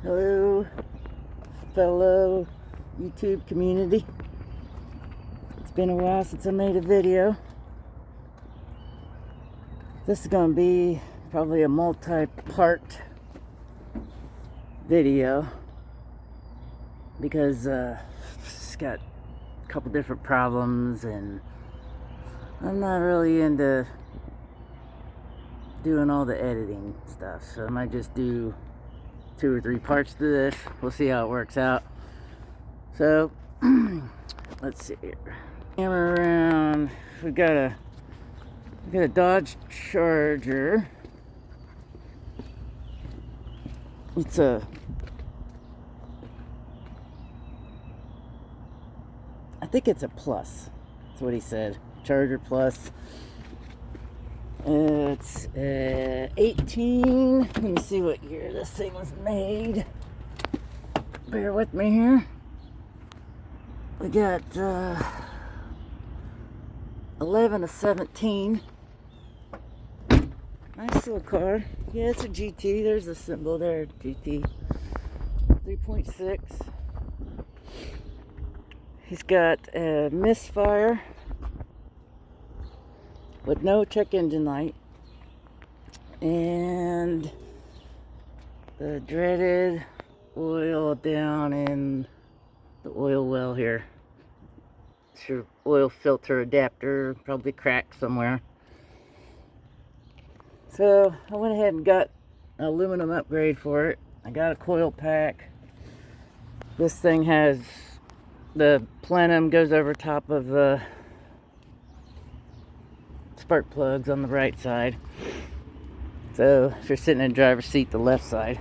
Hello, fellow YouTube community. It's been a while since I made a video. This is going to be probably a multi-part video because it's got a couple different problems and I'm not really into doing all the editing stuff, so I might just do 2 or 3 parts to this. We'll see how it works out. So let's see here. Camera around. We got a Dodge Charger. It's I think it's a Plus. That's what he said. Charger Plus. It's 18. Let me see what year this thing was made. Bear with me here. We got 11 to 17. Nice little car. Yeah, it's a GT. There's a symbol there, GT. 3.6. He's got a misfire with no check engine light, and the dreaded oil down in the oil well here. It's your oil filter adapter, probably cracked somewhere. So I went ahead and got an aluminum upgrade for it. I got a coil pack. This thing has the plenum goes over top of the spark plugs on the right side. So if you're sitting in the driver's seat, the left side,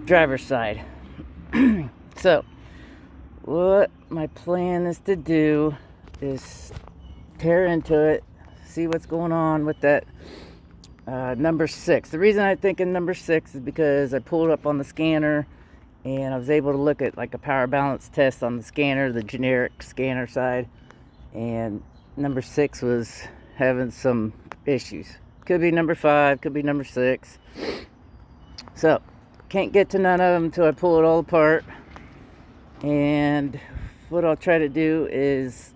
driver's side. So what my plan is to do is tear into it, see what's going on with that number 6. The reason I think in number 6 is because I pulled up on the scanner and I was able to look at like a power balance test on the scanner, the generic scanner side, and number 6 was having some issues. Could be number 5, could be number 6. So can't get to none of them until I pull it all apart. And what I'll try to do is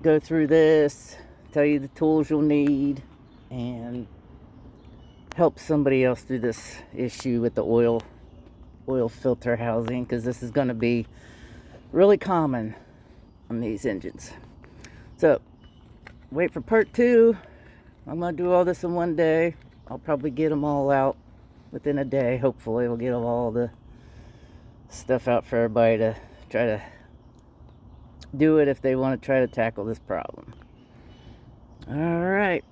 go through this, tell you the tools you'll need, and help somebody else through this issue with the oil filter housing, because this is going to be really common on these engines. So wait for part 2. I'm going to do all this in one day. I'll probably get them all out within a day. Hopefully we'll get all the stuff out for everybody to try to do it if they want to try to tackle this problem. All right.